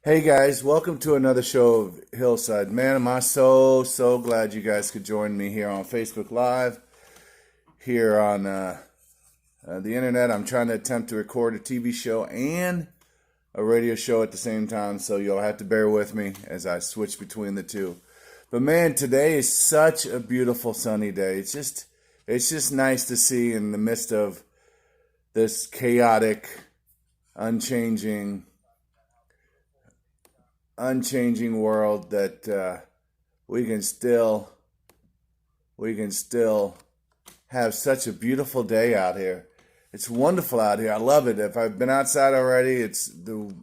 Hey guys, welcome to another show of Hillside. Man, am I so glad you guys could join me here on Facebook Live, here on the internet. I'm trying to attempt to record a TV show and a radio show at the same time, so you'll have to bear with me as I switch between the two. But man, today is such a beautiful sunny day. It's just nice to see in the midst of this chaotic, unchanging, unchanging world that we can still we can still have such a beautiful day out here. It's wonderful out here. I love it. If I've been outside already, it's the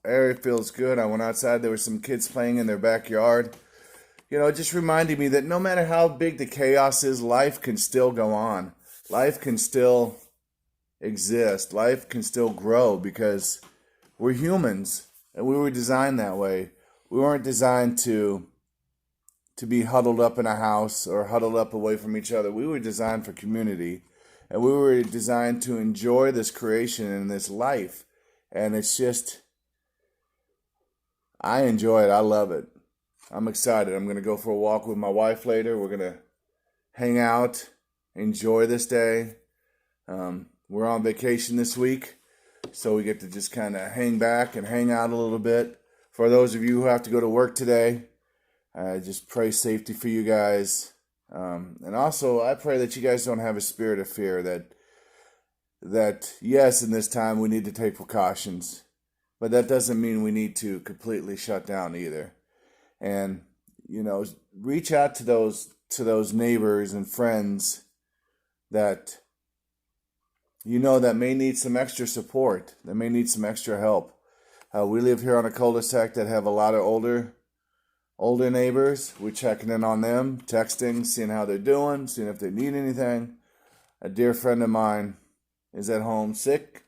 area feels good. I went outside. There were some kids playing in their backyard. Just reminding me that no matter how big the chaos is, life can still go on. Life can still exist. Life can still grow because we're humans and we were designed that way. We weren't designed to be huddled up in a house or huddled up away from each other. We were designed for community, and we were designed to enjoy this creation and this life. And it's just, I enjoy it. I love it. I'm excited. I'm going to go for a walk with my wife later. We're going to hang out, enjoy this day. We're on vacation this week, so we get to just kind of hang back and hang out a little bit. For those of you who have to go to work today, I just pray safety for you guys. And also, I pray that you guys don't have a spirit of fear, that yes, in this time we need to take precautions, but that doesn't mean we need to completely shut down either. And, reach out to those neighbors and friends that that may need some extra support, that may need some extra help. We live here on a cul-de-sac that have a lot of older neighbors. We're checking in on them, texting, seeing how they're doing, seeing if they need anything. A dear friend of mine is at home sick,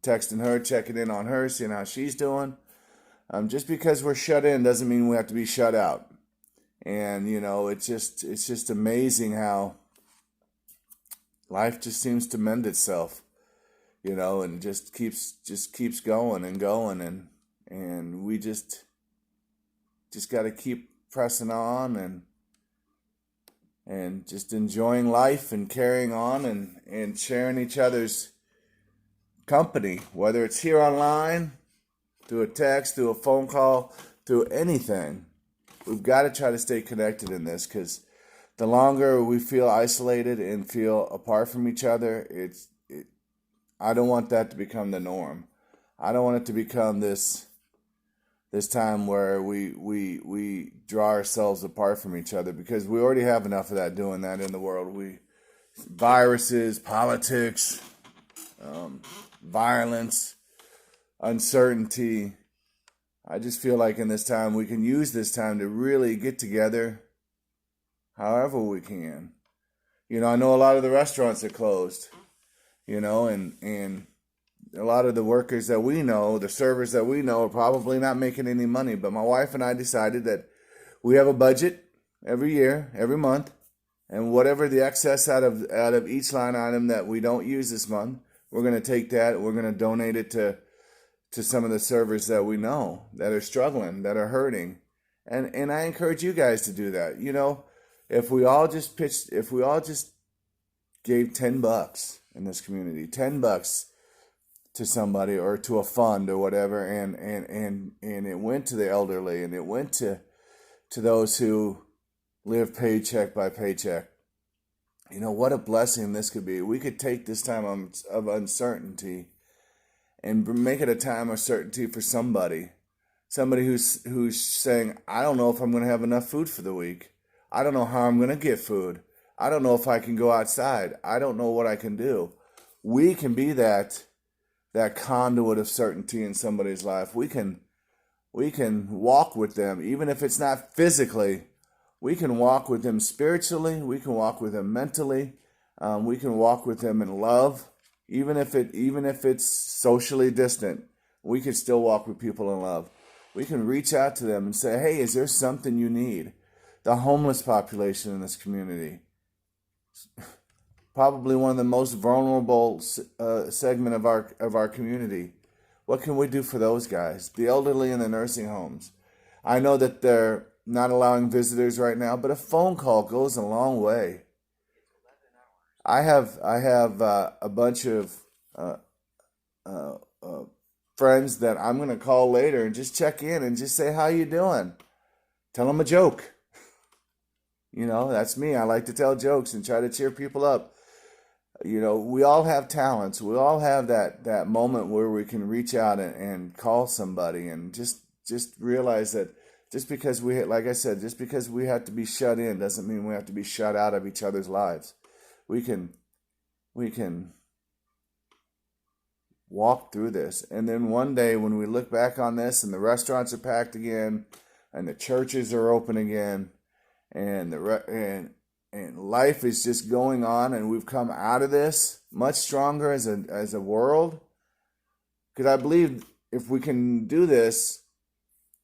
texting her, checking in on her, seeing how she's doing. Just because we're shut in doesn't mean we have to be shut out. And it's just amazing how life just seems to mend itself, and just keeps going and going, and we just got to keep pressing on and just enjoying life and carrying on and sharing each other's company, whether it's here online, through a text, through a phone call, through anything. We've got to try to stay connected in this because the longer we feel isolated and feel apart from each other, I don't want that to become the norm. I don't want it to become this time where we draw ourselves apart from each other because we already have enough of that doing that in the world. Viruses, politics, violence, uncertainty. I just feel like in this time we can use this time to really get together however we can. I know a lot of the restaurants are closed, and a lot of the workers that we know, the servers that we know, are probably not making any money. But my wife and I decided that we have a budget every year, every month, and whatever the excess out of each line item that we don't use this month, we're going to take that. We're going to donate it to some of the servers that we know that are struggling, that are hurting, and I encourage you guys to do that. If we all just gave $10 in this community, $10 to somebody or to a fund or whatever, and it went to the elderly and it went to those who live paycheck by paycheck. What a blessing this could be. We could take this time of uncertainty and make it a time of certainty for somebody who's saying, I don't know if I'm going to have enough food for the week. I don't know how I'm going to get food. I don't know if I can go outside. I don't know what I can do. We can be that conduit of certainty in somebody's life. We can walk with them, even if it's not physically. We can walk with them spiritually. We can walk with them mentally. We can walk with them in love, even if it's socially distant. We can still walk with people in love. We can reach out to them and say, "Hey, is there something you need?" The homeless population in this community, probably one of the most vulnerable segment of our community. What can we do for those guys, the elderly in the nursing homes? I know that they're not allowing visitors right now, but a phone call goes a long way. I have a bunch of uh, uh, uh, friends that I'm gonna call later and just check in and just say how you doing. Tell them a joke. That's me. I like to tell jokes and try to cheer people up. We all have talents. We all have that moment where we can reach out and call somebody and just realize that just because like I said, just because we have to be shut in doesn't mean we have to be shut out of each other's lives. We can we can walk through this. And then one day when we look back on this and the restaurants are packed again and the churches are open again and and life is just going on and we've come out of this much stronger as a world, because I believe if we can do this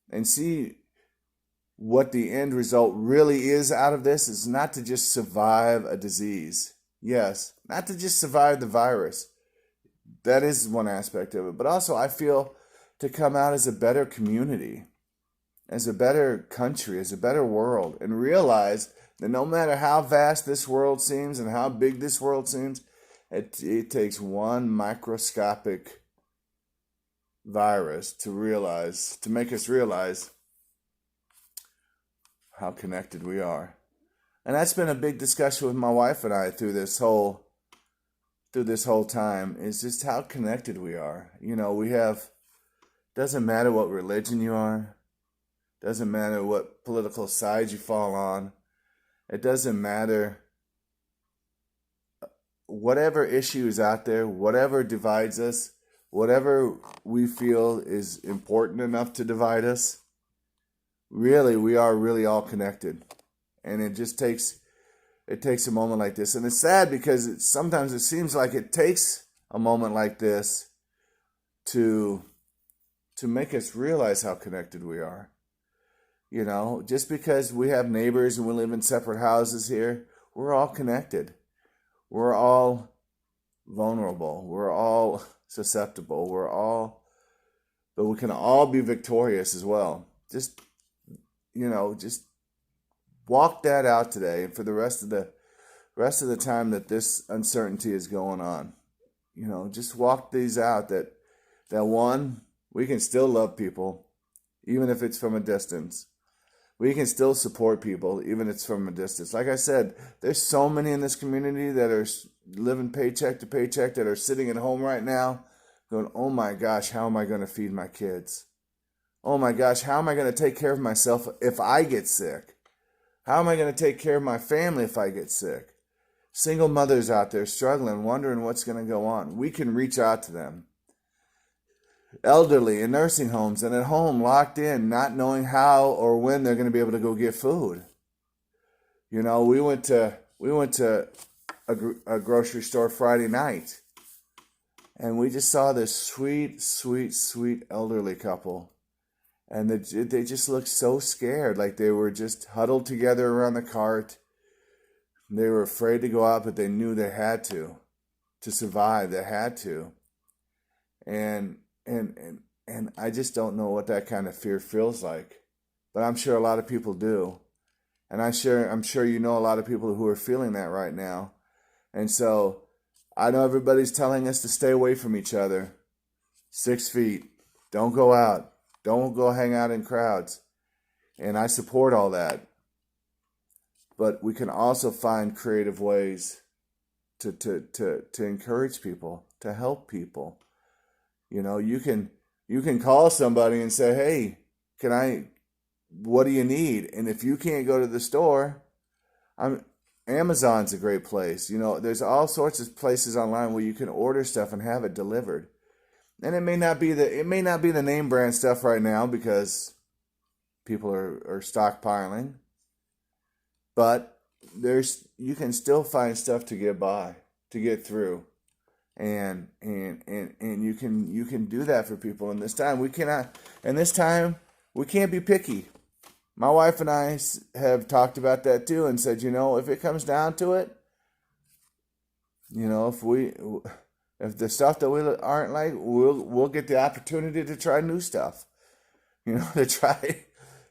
and see what the end result really is out of this, is not to just survive a disease. Yes, not to just survive the virus. That is one aspect of it. But also I feel to come out as a better community, as a better country, as a better world, and realize that no matter how vast this world seems and how big this world seems, it takes one microscopic virus to make us realize how connected we are. And that's been a big discussion with my wife and I through this whole time, is just how connected we are. Doesn't matter what religion you are, doesn't matter what political side you fall on, it doesn't matter whatever issue is out there, whatever divides us, whatever we feel is important enough to divide us, really, we are really all connected. And it takes a moment like this. And it's sad because sometimes it seems like it takes a moment like this to make us realize how connected we are. Just because we have neighbors and we live in separate houses here, we're all connected. We're all vulnerable. We're all susceptible. But we can all be victorious as well. Just walk that out today and for the rest of the time that this uncertainty is going on. Just walk these out that one, we can still love people even if it's from a distance. We can still support people even if it's from a distance. Like I said, there's so many in this community that are living paycheck to paycheck, that are sitting at home right now going, oh my gosh, how am I going to feed my kids? Oh my gosh, how am I going to take care of myself if I get sick? How am I going to take care of my family if I get sick? Single mothers out there struggling, wondering what's going to go on. We can reach out to them. Elderly in nursing homes and at home, locked in, not knowing how or when they're going to be able to go get food. We went to a grocery store Friday night, and we just saw this sweet, sweet, sweet elderly couple. And they just looked so scared, like they were just huddled together around the cart. They were afraid to go out, but they knew they had to survive. They had to. And I just don't know what that kind of fear feels like. But I'm sure a lot of people do. And I'm sure a lot of people who are feeling that right now. And so I know everybody's telling us to stay away from each other. 6 feet. Don't go out. Don't go hang out in crowds. And I support all that. But we can also find creative ways to encourage people, to help people. You can call somebody and say, hey, what do you need? And if you can't go to the store, Amazon's a great place. There's all sorts of places online where you can order stuff and have it delivered. And it may not be the name brand stuff right now because people are stockpiling. But you can still find stuff to get by, to get through. And you can do that for people. And this time we can't be picky. My wife and I have talked about that too and said, if it comes down to it, if If the stuff that we aren't like, we'll get the opportunity to try new stuff. To try,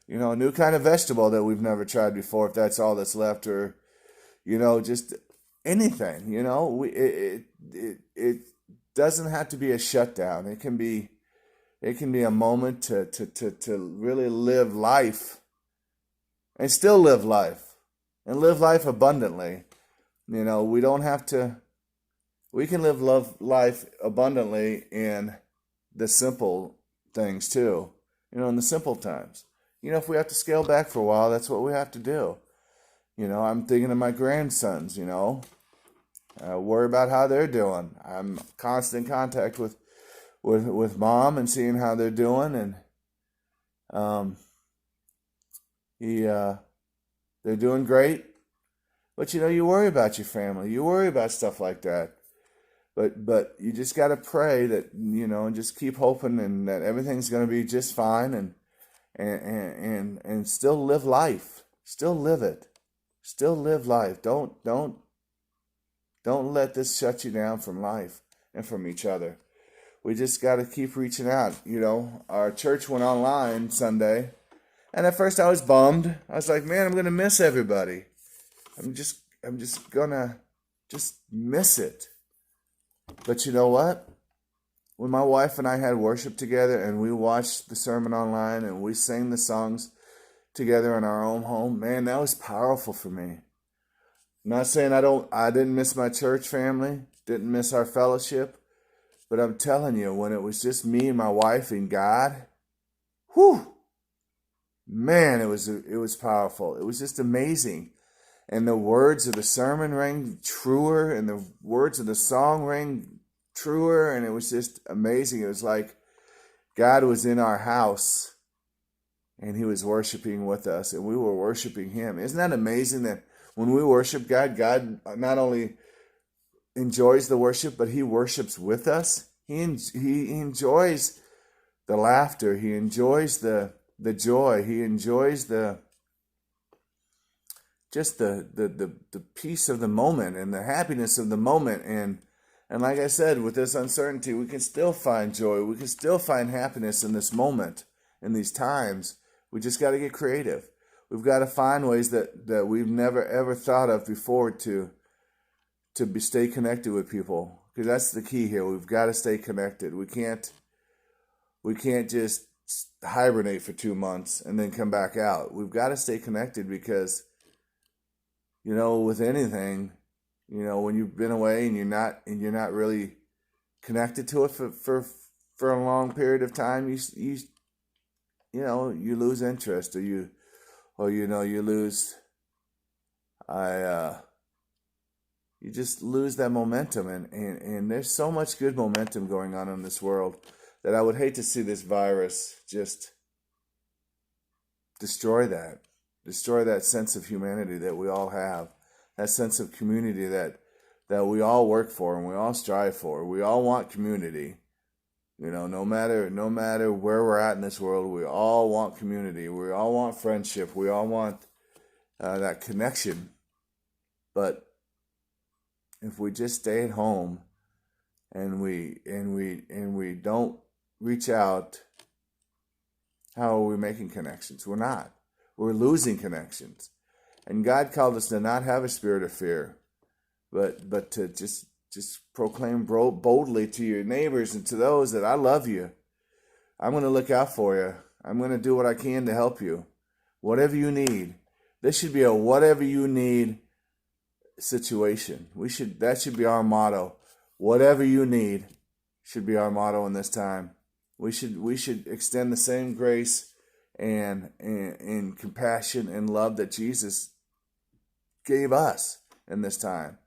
a new kind of vegetable that we've never tried before, if that's all that's left, or just anything. It doesn't have to be a shutdown. It can be a moment to really live life and still live life and live life abundantly. We don't have to. We can live life abundantly in the simple things too. In the simple times. If we have to scale back for a while, that's what we have to do. I'm thinking of my grandsons, worry about how they're doing. I'm constant contact with mom and seeing how they're doing, and they're doing great. But you worry about your family. You worry about stuff like that. But you just got to pray that, and just keep hoping and that everything's going to be just fine, and still live life. Still live it. Still live life. Don't let this shut you down from life and from each other. We just got to keep reaching out. Our church went online Sunday, and at first I was bummed. I was like, man, I'm going to miss everybody. I'm just going to miss it. But you know what? When my wife and I had worship together and we watched the sermon online and we sang the songs together in our own home, man, that was powerful for me. I'm not saying I didn't miss my church family, didn't miss our fellowship, but I'm telling you, when it was just me and my wife and God, man, it was powerful. It was just amazing. And the words of the sermon rang truer, and the words of the song rang truer, and it was just amazing. It was like God was in our house, and he was worshiping with us, and we were worshiping him. Isn't that amazing that when we worship God, God not only enjoys the worship, but he worships with us? He enjoys the laughter. He enjoys the joy. He enjoys the peace of the moment and the happiness of the moment. And like I said, with this uncertainty, we can still find joy. We can still find happiness in this moment, in these times. We just got to get creative. We've got to find ways that we've never ever thought of before to stay connected with people. Because that's the key here. We've got to stay connected. We can't just hibernate for 2 months and then come back out. We've got to stay connected because with anything, when you've been away and you're not really connected to it for a long period of time, you lose interest, or you lose you just lose that momentum, and there's so much good momentum going on in this world that I would hate to see this virus just destroy that sense of humanity that we all have, that sense of community that we all work for and we all strive for. We all want community. No matter where we're at in this world, we all want community. We all want friendship. We all want that connection. But if we just stay at home and we don't reach out, how are we making connections? We're not. We're losing connections. And God called us to not have a spirit of fear, but to just proclaim boldly to your neighbors and to those that I love you. I'm going to look out for you. I'm going to do what I can to help you. Whatever you need. This should be a whatever you need situation. That should be our motto. Whatever you need should be our motto in this time. We should extend the same grace and compassion and love that Jesus gave us in this time.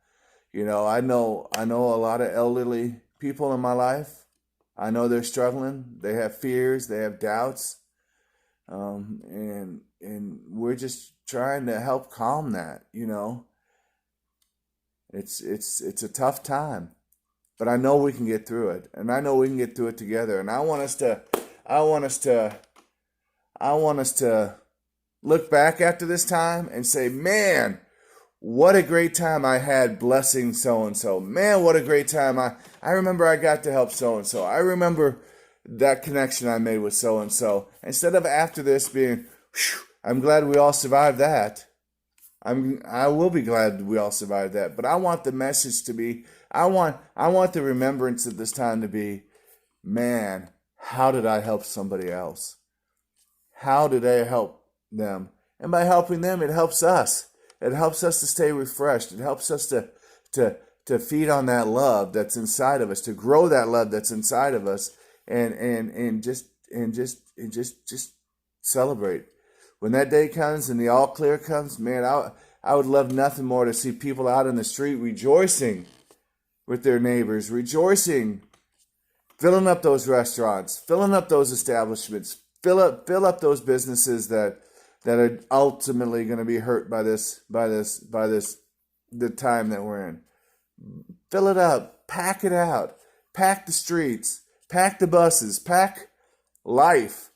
I know a lot of elderly people in my life. I know they're struggling. They have fears. They have doubts, and we're just trying to help calm that. It's a tough time, but I know we can get through it, and I know we can get through it together. And I want us to look back after this time and say, man, what a great time I had blessing so and so. Man, what a great time. I remember I got to help so and so. I remember that connection I made with so and so. Instead of after this being, "Whew, I'm glad we all survived that." I will be glad we all survived that. But I want the message to be, I want the remembrance of this time to be, man, how did I help somebody else? How did I help them? And by helping them, it helps us. It helps us to stay refreshed. It helps us to feed on that love that's inside of us, to grow that love that's inside of us, and just celebrate. When that day comes and the all clear comes, man, I would love nothing more to see people out in the street rejoicing with their neighbors, rejoicing, filling up those restaurants, filling up those establishments, fill up those businesses that are ultimately going to be hurt by this the time that we're in. Fill it up, pack it out, pack the streets, pack the buses, pack life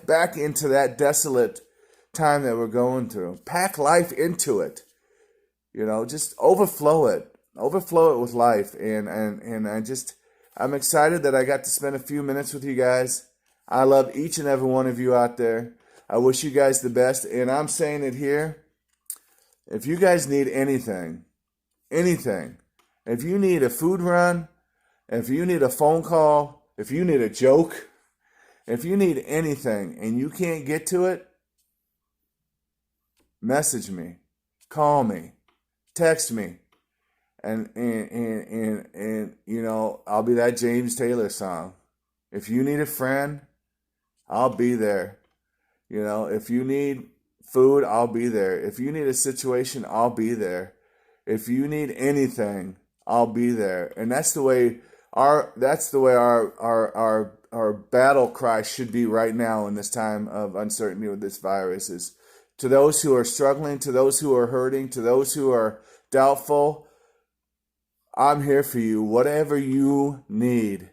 back into that desolate time that we're going through. Pack life into it. Just overflow it with life. And I'm excited that I got to spend a few minutes with you guys. I love each and every one of you out there. I wish you guys the best. And I'm saying it here. If you guys need anything, if you need a food run, if you need a phone call, if you need a joke, if you need anything and you can't get to it, message me, call me, text me, and I'll be that James Taylor song. If you need a friend, I'll be there. If you need food, I'll be there. If you need a situation, I'll be there. If you need anything, I'll be there. And that's the way our battle cry should be right now in this time of uncertainty with this virus. Is to those who are struggling, to those who are hurting, to those who are doubtful, I'm here for you. Whatever you need,